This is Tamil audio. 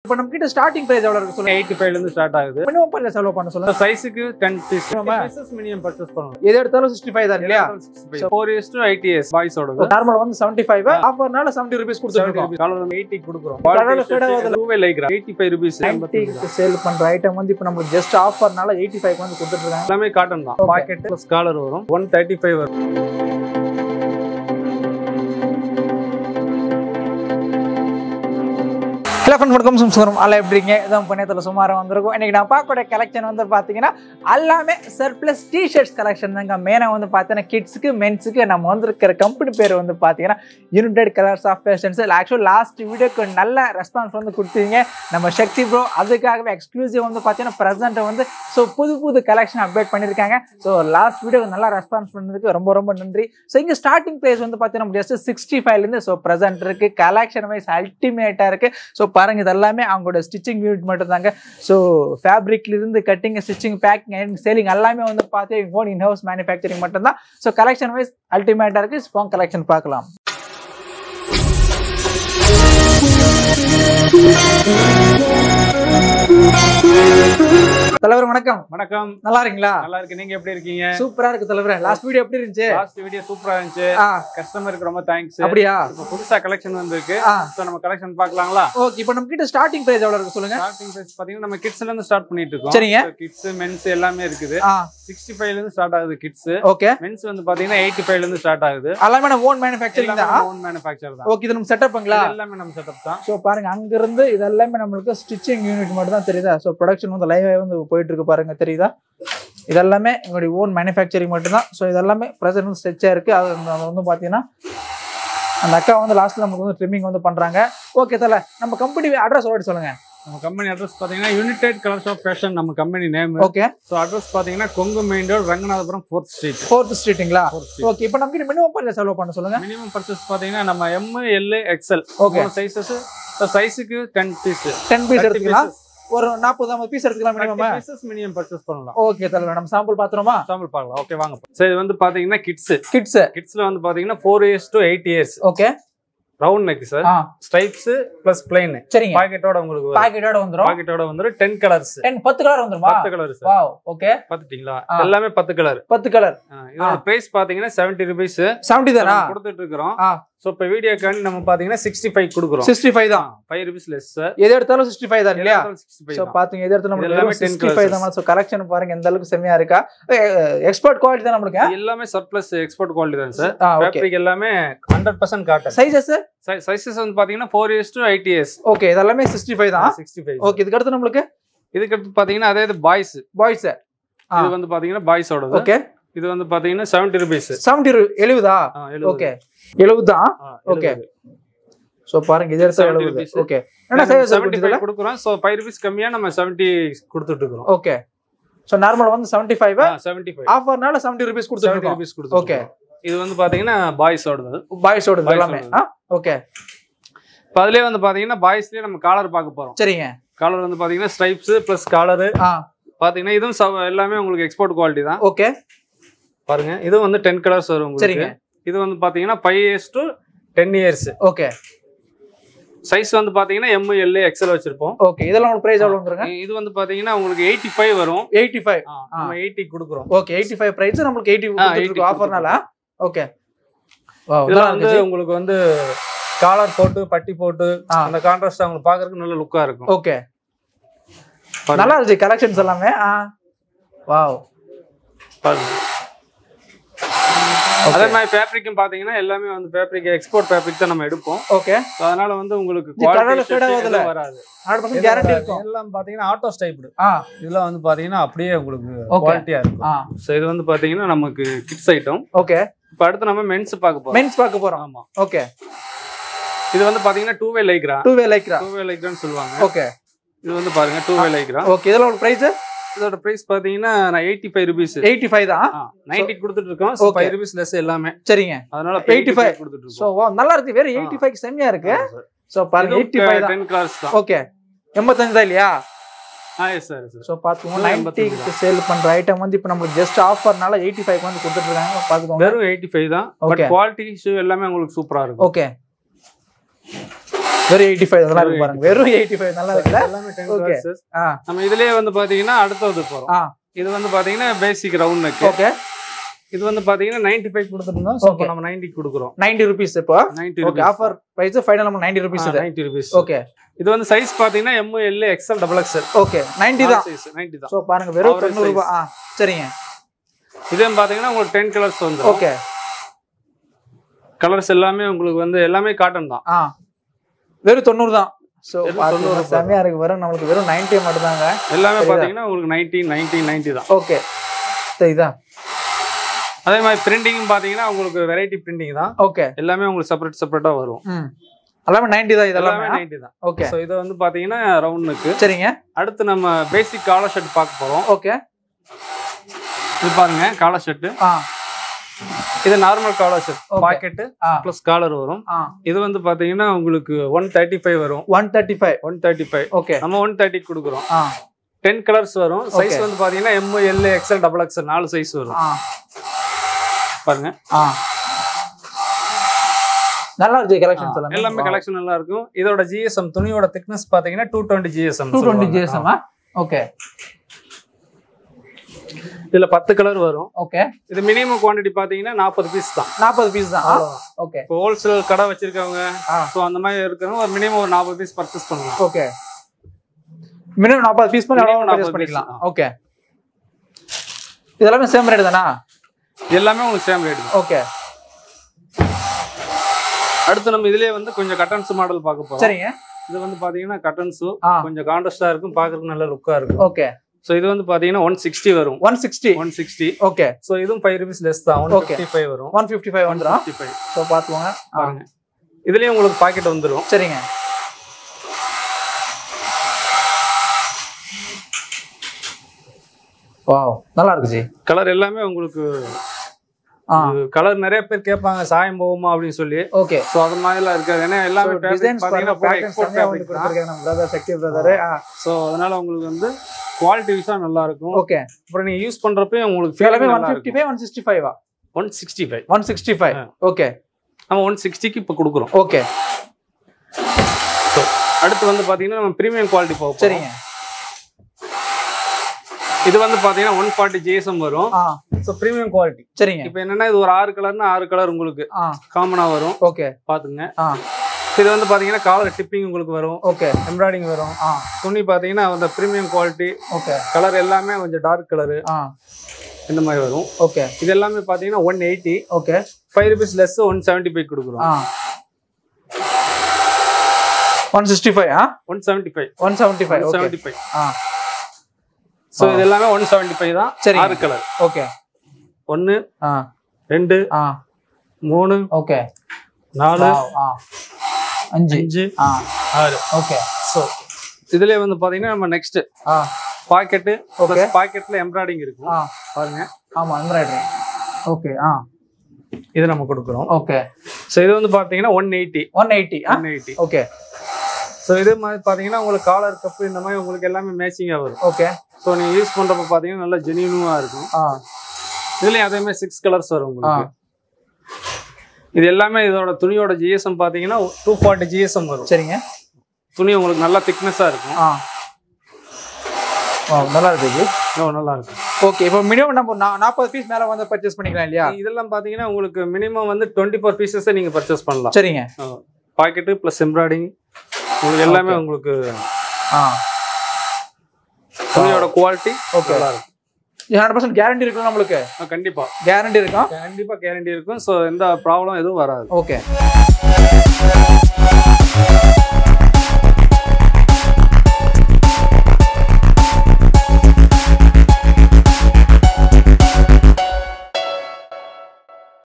இப்போ நம்ம கிட்ட ஸ்டார்டிங் பிரைஸ் எவ்வளவு இருக்கு சொல்லுங்க 85 ல இருந்து ஸ்டார்ட் ஆகுது மினிமம் பர்ச்சேஸ் எவ்வளவு பண்ண சொல்லுங்க சைஸ்க்கு 10 பீசஸ் மினிமம் பர்சேஸ் பண்ணனும் எது எடுத்தாலும் 65 தான் இல்லையா 4:80 பாய்ஸ் ஓடது நார்மல் வந்து 75 ஆஃபர்னால 70 ரூபீஸ் கொடுத்துருக்கோம் கலர் வந்து 80 கொடுக்குறோம் கலர் ஃபேட் ஆகுது டூ வே லைக் 85 ரூபீஸ் 90 க்கு சேல் பண்ற ஐட்டம் வந்து இப்போ நமக்கு ஜஸ்ட் ஆஃபர்னால 85 க்கு வந்து கொடுத்துட்டு இருக்காங்க எல்லாமே காட்டன் தான் பாக்கெட் ப்ளஸ் காலர் வரும் 135 வரும் ஹலோ ஃப்ரெண்ட்ஸ் வணக்கம் சும்சுரம் அல்ல எப்படிங்க இதான் பண்ணியத்தில் சுமாராக வந்திருக்கும் இன்றைக்கி நான் பார்க்கக்கூடிய கலெக்ஷன் வந்து பார்த்தீங்கன்னா எல்லாமே சர்ப்ளஸ் டிஷர்ட்ஸ் கலெக்ஷன் தாங்க மெயினாக வந்து பார்த்தீங்கன்னா கிட்ஸுக்கு மென்ஸுக்கு நம்ம வந்துருக்கிற கம்பெனி பேர் வந்து பார்த்தீங்கன்னா United colours of Fashions actual last வீடியோக்கு நல்ல ரெஸ்பான்ஸ் வந்து கொடுத்தீங்க நம்ம சக்தி ப்ரோ அதுக்காகவே எக்ஸ்க்ளூசிவ் வந்து பார்த்தீங்கன்னா ப்ரெசென்ட்டை வந்து ஸோ புது கலெக்ஷன் அப்டேட் பண்ணியிருக்காங்க ஸோ லாஸ்ட் வீடியோக்கு நல்லா ரெஸ்பான்ஸ் பண்ணதுக்கு ரொம்ப நன்றி ஸோ இங்கே ஸ்டார்டிங் ப்ரைஸ் வந்து பார்த்தீங்கன்னா ஜஸ்ட் 65லேருந்து ஸோ ப்ரெசென்ட் இருக்குது கலெக்ஷன் வைஸ் அல்டிமேட்டாக இருக்குது ஸோ பாருங்க இது எல்லாமே அவங்களோட ஸ்டிச்சிங் யூனிட் மட்டும் தாங்க ஸோ ஃபேப்ரிக்ல இருந்து cutting stitching packing and selling எல்லாமே வந்து பார்த்து ஓன் இன் ஹவுஸ் மேனுஃபேக்சரிங் மட்டும் தான் ஸோ கலெக்ஷன் வைஸ் அல்டிமேட்டா இருக்கு ஸ்பாங் கலெக்ஷன் பார்க்கலாம் தலைவர் வணக்கம் வணக்கம் நல்லா இருக்கீங்களா நல்லா இருக்கு நீங்க எப்படி இருக்கீங்க சூப்பரா இருக்கு தலைவர் லாஸ்ட் வீடியோ எப்படி இருந்துச்சு லாஸ்ட் வீடியோ சூப்பரா இருந்துச்சு கஸ்டமருக்கு ரொம்ப தேங்க்ஸ் அப்படியா இப்போ புதுசா கலெக்ஷன் வந்திருக்கு சோ நம்ம கலெக்ஷன் பார்க்கலாங்களா ஓகே இப்போ நம்ம கிட்ட ஸ்டார்டிங் பிரைஸ் எவ்வளவு இருக்கு சொல்லுங்க ஸ்டார்டிங் பிரைஸ் பாத்தீங்கன்னா நம்ம கிட்ஸ்ல இருந்து ஸ்டார்ட் பண்ணிட்டு இருக்கோம் சரிங்க கிட்ஸ் மென்ஸ் எல்லாமே இருக்குது 65 ல இருந்து ஸ்டார்ட் ஆகுது கிட்ஸ் ஓகே மென்ஸ் வந்து பாத்தீங்கன்னா 85 ல இருந்து ஸ்டார்ட் ஆகுது எல்லாமே நம்ம ஓன் மேனுஃபேக்சரிங் தான் ஓன் மேனுஃபேக்சர் தான் ஓகே இது நம்ம செட்டப்ங்களா எல்லாமே நம்ம செட்டப் தான் சோ பாருங்க அங்க இருந்து இது எல்லாமே நமக்கு ஸ்டிச்சிங் யூனிட் மட்டும் தான் தெரியுதா சோ ப்ரொடக்ஷன் வந்து லைவா வந்து போயிட்டு இருக்கு பாருங்க தெரியுதா இதெல்லாமே எங்களுடைய ஓன் மேனுஃபேக்சரிங் மட்டும் தான் ஸோ இதெல்லாமே ப்ரெசென்ட் வந்து ஸ்ட்ரெச்சாக இருக்குது அது வந்து பார்த்தீங்கன்னா அந்த அக்கா வந்து லாஸ்ட்டில் நமக்கு வந்து ட்ரிம்மிங் வந்து பண்ணுறாங்க ஓகே தலை நம்ம கம்பெனி அட்ரஸ் ஓடி சொல்லுங்கள் நம்ம கம்பெனி அட்ரஸ் பார்த்தீங்கன்னா யுனைடெட் கலர்ஸ் ஆஃப் ஃபேஷன் நம்ம company name okay so address பார்த்தீங்கன்னா Kongu main road Ranganathapuram 4th street 4th ஸ்ட்ரீட்டுங்களா ஓகே இப்போ நமக்கு மினிமம் பர்ச்சேஸ் செலவு பண்ண சொல்லுங்கள் மினிமம் பர்ச்சேஸ் பார்த்தீங்கன்னா நம்ம M L XL okay sizes சைஸுக்கு 10 பீஸ் எடுத்துக்கலாம் ஒரு 40-50 பீஸ் எடுத்துக்கலாம் மினிமம் பீசஸ் மினிமம் பர்ச்சேஸ் பண்ணலாம் ஓகே தல நம்ம சாம்பிள் பாத்துறோமா சாம்பிள் பார்க்கலாம் ஓகே வாங்க சரி வந்து பாத்தீங்கன்னா கிட்ஸ்ல வந்து பாத்தீங்கன்னா 4 years okay round neck sir stripes plus plain சரிங்க பாக்கெட்டோட உங்களுக்கு பாக்கெட்டோட வந்துரும் 10 கலர்ஸ் 10 கலர் வந்துருமா 10 கலர்ஸ் வாவ் ஓகே பாத்துட்டீங்களா எல்லாமே 10 கலர் இதோட பிரைஸ் பாத்தீங்கன்னா 70 ரூபீஸ் 70 தானா கொடுத்துட்டு இருக்கோம் சோ இப்ப வீடியோக்காண்டி நம்ம பாத்தீங்கன்னா 65 கொடுக்குறோம் 65 தான் 5 ரூபீஸ் லெஸ் சார் எது எடுத்தாலும் 65 தான் இல்லையா சோ பாத்தீங்க எது எடுத்தாலும் நம்ம 65 தான் சோ கலெக்ஷன் பாருங்க எந்த அளவுக்கு செமையா இருக்கா எக்ஸ்போர்ட் குவாலிட்டி தான் நமக்கு எல்லாமே சர்ப்ளஸ் எக்ஸ்போர்ட் குவாலிட்டி தான் சார் ஃபேப்ரிக் எல்லாமே 100% காட்டன் சைஸஸ் வந்து பாத்தீங்கன்னா 4 years ஓகே இதெல்லாம் 65 தான் 65 ஓகே இதுக்கு அடுத்து நமக்கு பாத்தீங்கன்னா அதே பாய்ஸ் இது வந்து பாத்தீங்கன்னா பாய்ஸ் ஓடது ஓகே இது வந்து பாத்தீங்கன்னா 70 ரூபீஸ் 70 ஓகே 70 தான் ஓகே சோ பாருங்க இது 70 ஓகே என்ன சைஸ் 75 கொடுக்குறோம் சோ 5 ரூபீஸ் கம்மியா நம்ம 70 கொடுத்துட்டு இருக்கோம் ஓகே சோ நார்மல் வந்து 75 ஆஃபர்னால 70 ரூபீஸ் கொடுத்துட்டு ஓகே இது வந்து பாத்தீங்கன்னா பாய்ஸ் ஓடது எல்லாமே ஓகே அதுலயே வந்து பாத்தீங்கன்னா பாய்ஸ்லயே நம்ம காலர் பார்க்க போறோம் சரிங்க காலர் வந்து பாத்தீங்கன்னா ஸ்ட்ரைப்ஸ் பிளஸ் காலர் பாத்தீங்கன்னா இதுவும் எல்லாமே உங்களுக்கு எக்ஸ்போர்ட் குவாலிட்டி தான் ஓகே பாருங்க இது வந்து 10 கலர்ஸ் வரும் உங்களுக்கு இது வந்து பாத்தீங்கன்னா 5 years to 10 years okay size வந்து பாத்தீங்கன்னா M L XL வச்சிருப்போம் ஓகே இதெல்லாம் உங்களுக்கு பிரைஸ் எவ்வளவு வந்துருங்க இது வந்து பாத்தீங்கன்னா உங்களுக்கு 85 வரும் 85 நம்ம 80 கொடுக்குறோம் ஓகே 85 பிரைஸ் நமக்கு 80 ஆஃபர்னால ஓகே வாவ் இதெல்லாம் வந்து உங்களுக்கு வந்து காலர் போட்டு பட்டி போட்டு அந்த கான்ட்ராஸ்ட் உங்களுக்கு பாக்குறதுக்கு நல்ல லுக்கா இருக்கும் ஓகே நல்லா இருக்கு கலெக்ஷன்ஸ் எல்லாமே வாவ் பாருங்க அதே மாதிரி ஃபேப்ரிக்கும் பாத்தீங்கன்னா எல்லாமே வந்து ஃபேப்ரிக் எக்ஸ்போர்ட் ஃபேப்ரிக் தான் நம்ம எடுப்போம் ஓகே அதனால வந்து உங்களுக்கு கலர் ஃபேட் ஆகாதுல வராது 100% கேரண்டி இருக்கும் எல்லாம் பாத்தீங்கன்னா ஆட்டோ ஸ்டைப்டு இதெல்லாம் வந்து பாத்தீங்கன்னா அப்படியே உங்களுக்கு குவாலிட்டியா இருக்கும் சோ இது வந்து பாத்தீங்கன்னா நமக்கு கிட்ஸ் ஐட்டம் ஓகே இப்போ அடுத்து நம்ம மென்ஸ் பார்க்க போறோம் ஆமா ஓகே இது வந்து பாத்தீங்கன்னா 2 வே லைக்ரான்னு சொல்லுவாங்க ஓகே இது வந்து பாருங்க 2 வே லைக்ரா ஓகே இதெல்லாம் ஒரு பிரைஸ் இதோட பிரைஸ் பாத்தீங்கன்னா 85 ரூபீஸ் 85 தான் 90 கொடுத்துட்டு இருக்கோம் சோ 5 ரூபீஸ் லெஸ் எல்லாமே சரிங்க அதனால 85 கொடுத்துட்டு இருக்கோம் சோ வாவ் நல்லா இருக்கு வேற 85 க்கு செமையா இருக்கு சோ பாருங்க 85 தான் 10 கலர்ஸ் தான் ஓகே 85 தான் இல்லையா எஸ் சார் சோ பாத்துங்க 90 க்கு சேல் பண்ற ஐட்டம் வந்து இப்போ நமக்கு ஜஸ்ட் ஆஃபர்னால 85 க்கு வந்து கொடுத்துட்டு இருக்காங்க பாத்துக்கோங்க வெறும் 85 தான் பட் குவாலிட்டி இஷ்யூ எல்லாமே உங்களுக்கு சூப்பரா இருக்கும் ஓகே வெறும் 85 நல்லா இருக்கு பாருங்க. வெறும் 85 நல்லா இருக்குல. எல்லாமே 10 கலர்ஸ். நம்ம இதுலயே வந்து பாத்தீங்கன்னா அடுத்து போறோம். இது வந்து பாத்தீங்கன்னா பேசிக் ரவுண்ட் நெக். ஓகே. இது வந்து பாத்தீங்கன்னா 95 கொடுத்துட்டோம். சோ இப்போ நம்ம 90 கொடுக்குறோம். 90 ரூபீஸ் இப்போ. 90 ஓகே. ஆஃபர் பிரைஸ் ஃபைனல் நம்ம 90 ரூபீஸ். 90 ரூபீஸ். ஓகே. இது வந்து சைஸ் பாத்தீங்கன்னா M L XL XXL. Okay. 90 தான். 90 தான். சோ பாருங்க வெறும் 90 ரூபாய். சரிங்க. இதே பாத்தீங்கன்னா உங்களுக்கு 10 கலர்ஸ் வந்து. ஓகே. கலர்ஸ் எல்லாமே உங்களுக்கு வந்து எல்லாமே காட்டன் தான். வெறும் 90 தான். சோ 90 செமையா இருக்கு. வெறும் நமக்கு வெறும் 90 மட்டும் தாங்க. எல்லாமே பாத்தீங்கன்னா உங்களுக்கு 90 தான். ஓகே. சரிதா. அதே மாதிரி பிரிண்டிங் பாத்தீங்கன்னா உங்களுக்கு வெரைட்டி பிரிண்டிங் தான். ஓகே. எல்லாமே உங்களுக்கு செப்பரேட்டா வரும். எல்லாமே 90 தான். இதெல்லாம் 90 தான். ஓகே. சோ இது வந்து பாத்தீங்கன்னா ரவுண்ட் நெக். சரிங்க. அடுத்து நம்ம பேசிக் காலர் ஷர்ட் பார்க்க போறோம். ஓகே. இது பாருங்க காலர் ஷர்ட். இது normal collar shirt. Pocket plus collar வரும். இது வந்து பாத்தீங்கன்னா உங்களுக்கு 135 வரும். 135. ஓகே. நம்ம 130 கொடுக்குறோம். 10 கலர்ஸ் வரும். சைஸ் வந்து பாத்தீங்கன்னா M L XL XXL 4 size வரும். பாருங்க. நல்லா இருக்கு கலெக்ஷன்ஸ் எல்லாம். எல்லாமே கலெக்ஷன் நல்லா இருக்கும். இதோட GSM துணியோட thickness பாத்தீங்கன்னா 220 GSM. 220 GSM. ஓகே. இதுல 10 கலர் வரும். ஓகே. இது மினிமம் குவாண்டிட்டி பாத்தீங்கன்னா 40 பீஸ் தான். 40 பீஸ் தான். ஓகே. இப்போ ஹோல்சேல் கடை வச்சிருக்கவங்க சோ அந்த மாதிரி இருக்கவங்க ஒரு மினிமம் ஒரு 40 பீஸ் பர்ச்சேஸ் பண்ணலாம். ஓகே. மினிமம் 40 பீஸ் பண்ணி பர்ச்சேஸ் பண்ணிக்கலாம். ஓகே. இதெல்லாம் சேம் ரேட் தானா? எல்லாமே உங்களுக்கு சேம் ரேட் தான். ஓகே. அடுத்து நம்ம இதுலயே வந்து கொஞ்சம் கட்டன்ஸ் மாடல் பார்க்க போறோம். சரிங்க. இது வந்து பாத்தீங்கன்னா கட்டன்ஸ் கொஞ்சம் கான்ட்ராஸ்டா இருக்கும், பார்க்கிறதுக்கு நல்ல லுக்கா இருக்கும். ஓகே. சோ இது வந்து பாத்தீங்கன்னா 160 வரும். 160. ஓகே. சோ இதுவும் 5 ரூபீஸ் லெஸ் தான். 155 வரும். 155 வந்துரும். சோ பாத்துவாங்க. பாருங்க. இதுலயே உங்களுக்கு பாக்கெட் வந்துரும். சரிங்க. வாவ் நல்லா இருக்கு ஜி. கலர் எல்லாமே உங்களுக்கு கலர் நிறைய பேர் கேட்பாங்க சாயம் போகுமா அப்படின்னு சொல்லி. ஓகே. சோ அது மாதிரிலாம் இருக்காது. ஏன்னா எல்லாமே டிசைன்ஸ் பாத்தீங்கன்னா எக்ஸ்போர்ட் ஃபேப்ரிக் கொடுத்திருக்காங்க நம்ம பிரதர் செக்டிவ் பிரதர். சோ அதனால உங்களுக்கு வந்து குவாலிட்டி வைஸா நல்லா இருக்கும். ஓகே. அப்புறம் நீங்க யூஸ் பண்றப்ப உங்களுக்கு எல்லாமே 155 165 165. ஓகே. நம்ம 160க்கு இப்ப கொடுக்குறோம். ஓகே. அடுத்து வந்து பாத்தீங்கன்னா நம்ம பிரீமியம் குவாலிட்டி போகும். சரிங்க. இது வந்து பாத்தீங்கன்னா 140 GSM வரும். So premium quality. சரிங்க. இப்போ என்னன்னா இது ஒரு 6 கலர்னா 6 கலர் உங்களுக்கு காமனா வரும். ஓகே. பாத்துங்க. இது வந்து பாத்தீங்கன்னா காலர் டிப்பிங் உங்களுக்கு வரும். ஓகே. எம்ப்ராய்டிங் வரும். துணி பாத்தீங்கன்னா அந்த பிரீமியம் குவாலிட்டி. ஓகே. கலர் எல்லாமே கொஞ்சம் டார்க் கலர் இந்த மாதிரி வரும். ஓகே. இது எல்லாமே பாத்தீங்கன்னா 180. ஓகே. 5 ரூபீஸ் லெஸ் 175 கொடுக்குறோம். 165 175. சோ இது எல்லாமே 175 தான். 6 colour. Okay. 1 2 3 okay 4 5 6. Okay. So இதுல வந்து பாத்தீங்கன்னா நம்ம நெக்ஸ்ட் பாக்கெட். ஓகே. பாக்கெட்ல எம்ப்ராய்டிங் இருக்கும் பாருங்க. ஆமா எம்ப்ராய்டரி. ஓகே. இது நம்ம கொடுக்குறோம். ஓகே. சோ இது வந்து பாத்தீங்கன்னா 180. ஓகே. சோ இது மாதிரி பாத்தீங்கன்னா உங்களுக்கு காலர் கப் இந்த மாதிரி உங்களுக்கு எல்லாமே மேட்சிங்கா வரும். ஓகே. சோ நீங்க யூஸ் பண்றப்ப பாத்தீங்கன்னா நல்லா ஜெனியூனா இருக்கும். இதுலயும் அதே மாதிரி 6 கலர்ஸ் வரும் உங்களுக்கு. இது எல்லாமே இதோட துணியோட GSM பாத்தீங்கன்னா 240 GSM வரும். சரிங்க. துணி உங்களுக்கு நல்லா திக்னஸா இருக்கும். நல்லா இருக்கு. நல்லா இருக்கு. ஓகே. இப்போ மினிமம் நம்ம 40 பீஸ் மேல வந்து பர்ச்சேஸ் பண்ணிக்கலாம் இல்லையா? இதெல்லாம் பாத்தீங்கன்னா உங்களுக்கு மினிமம் வந்து 24 பீசஸ் நீங்க பர்ச்சேஸ் பண்ணலாம். சரிங்க. பாக்கெட் பிளஸ் எம்ப்ராய்டிஙங் உங்களுக்கு எல்லாமே உங்களுக்கு துணியோட குவாலிட்டி நல்லா இருக்கும். 100% கேரண்டி இருக்கு நம்மளுக்கு. கண்டிப்பா கேரண்டி இருக்கும். கண்டிப்பா கேரண்டி இருக்கும். சோ எந்த ப்ராப்ளம் எதுவும் வராது. ஓகே.